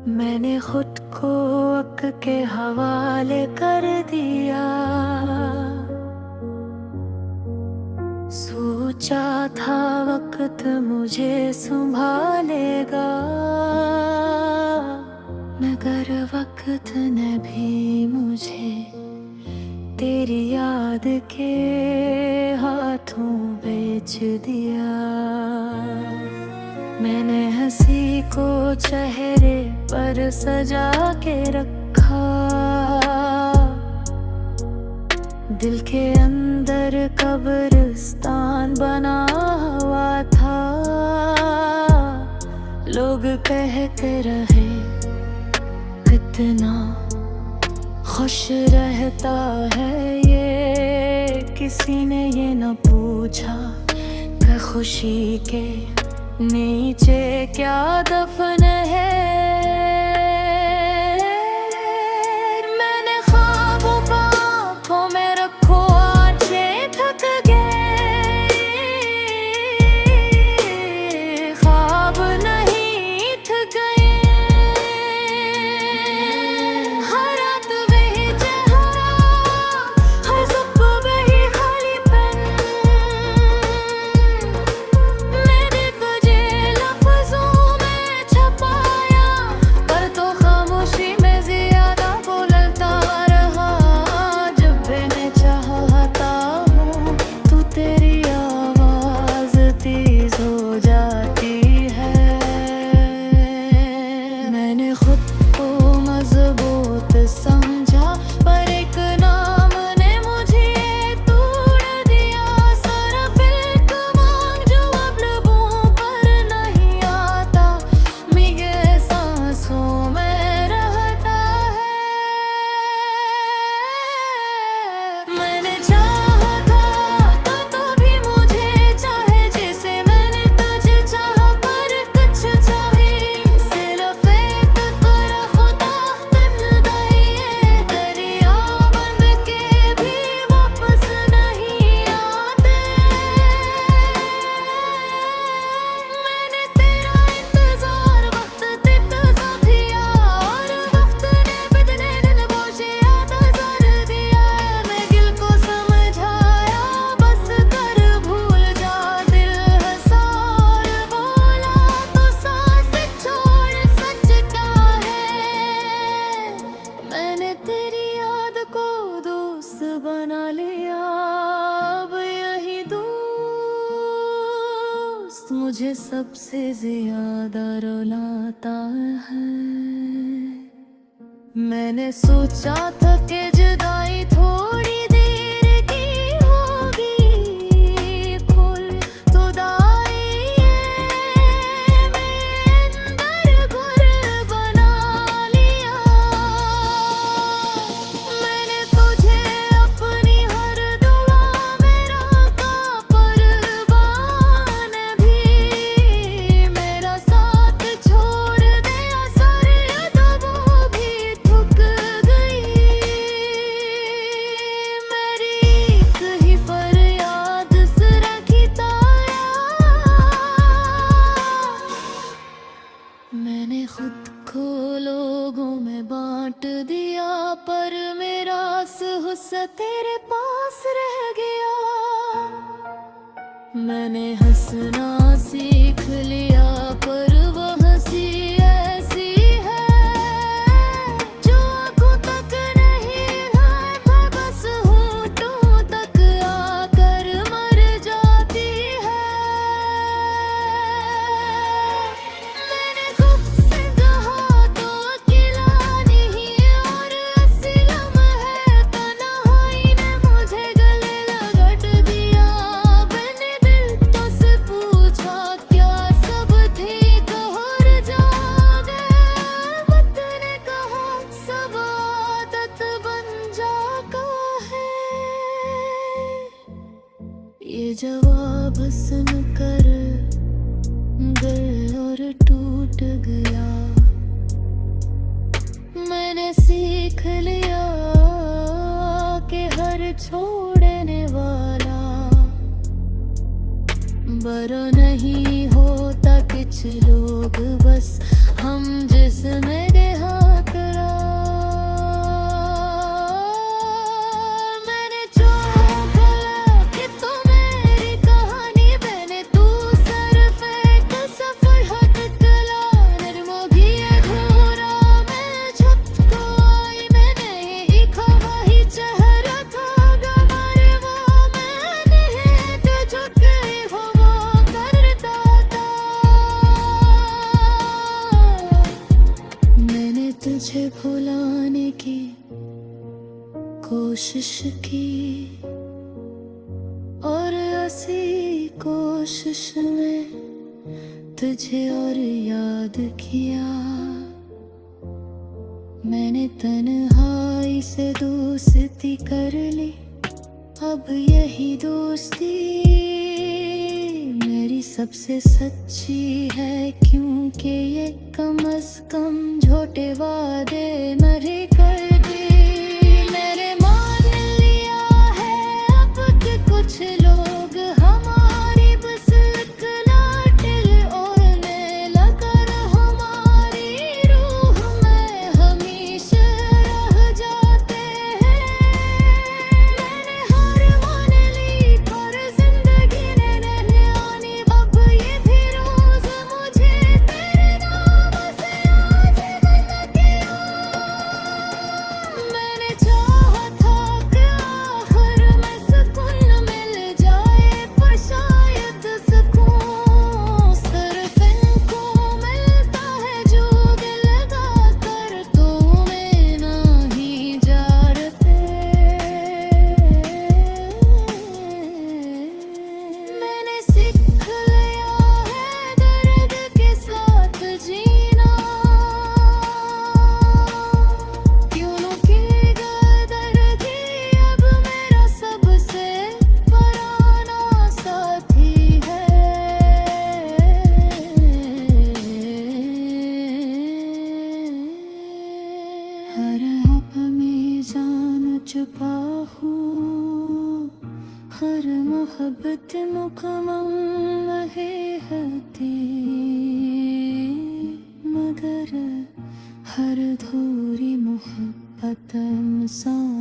मैंने खुद को वक्त के हवाले कर दिया। सोचा था वक्त मुझे संभालेगा, मगर वक्त ने भी मुझे तेरी याद के हाथों बेच दिया। मैंने हंसी को चेहरे पर सजा के रखा, दिल के अंदर कब्रिस्तान बना हुआ था। लोग कहते रहे कितना खुश रहता है ये, किसी ने ये न पूछा कि खुशी के नीचे क्या दफन है। मैंने ख्वाबों को आँखों में रखो, आँखें थक गए, ख्वाब नहीं थक गए। हर रात वही चेहरा, हर सुबह वही खालीपन। मैंने तुझे लफ्जों में छपाया, पर तो खामोशी में ज्यादा बोलता रहा। जब मैंने चाहता हूँ तू तेरी आवाज तेज हो जाती है। मैंने खुद को मजबूत समझा, पर एक नाम ने मुझे तोड़ दिया। सिर्फ एक मांग जो अब लबों पर नहीं आता, मेरे सांसों में रहता है। मैंने चाहा था तो भी मुझे चाहे, जैसे मैंने तुझे चाहा, पर कुछ चाहे सिर्फ एक तरफ तख्त है। दरिया बंद के भी वापस नहीं आते। मैंने तेरा इंतजार वक्त तेरा किया, और वक्त ने बदले दिल बोझे याद कर दिया। मैं दिल को समझाया बस कर भूल जा, दिल हंसा और बोला तो सांस छोड़। सच क्या है, मैंने तेरी याद को दोस्त बना लिया। अब यही दोस्त मुझे सबसे ज्यादा रुलाता है। मैंने सोचा था कि जुदाई थोड़ी देर की होगी, खुल तो दाई मेरे अंदर घर बना लिया। मैंने तुझे अपनी हर दुआ में रखा, परवान भी मेरा साथ छोड़ दिया। सारे अदबों भी थक गई, मेरी एक ही फरियाद रखी ताया। मैंने खुद को लोगों में बांट दिया, पर मेरा हुस्न तेरे पास रह गया। मैंने हंसना सीख लिया, पर वो हंसी ऐसी है जो आंखों तक नहीं है, बस होठों तक आकर मर जाती है। मैंने खुद से कहा तो अकेला नहीं, और असलम है तन्हाई ने मुझे गले लगट दिया। मैंने दिल तो से पूछा क्या सब ठीक और जागे, वक्त ने कहा सब आदत बन जाता है। ये जवाब सुनकर दिल और टूट गया। मैंने सीख लिया कि हर छोड़ने वाला बरा नहीं होता। कुछ लोग बस हम जिसमें तुझे भुलाने की कोशिश की और ऐसी कोशिश में तुझे और याद किया। मैंने तन्हाई से दोस्ती कर ली, अब यही दोस्ती मेरी सबसे सच्ची है, क्योंकि ये कम से कम झूठे वादे नहीं करती। मैंने मान लिया है अब कि कुछ लोग हमारी बस लाटिल ओढ़ने लगकर हमारी रूह में हमेशा रह जाते हैं। मैंने हार मान ली पर जिंदगी ने नहीं आनी, अब ये भी रोज मुझे तेरे नाम से आज बंद किया। मैंने चाहा था कि आखिर में सुकून मिल जाए, पर शायद सुकून सिर्फ इनको मिलता है जो दिल लगाकर तुम्हें नहीं जानते। मैंने सीख लिया है दर्द के साथ जीना, क्योंकि दर्द ही अब मेरा सबसे पुराना साथी है। हर आप में जान छुपा हूँ, हर मोहब्बत मुकम्मल नहीं होती, मगर हर अधूरी मोहब्बत इंसान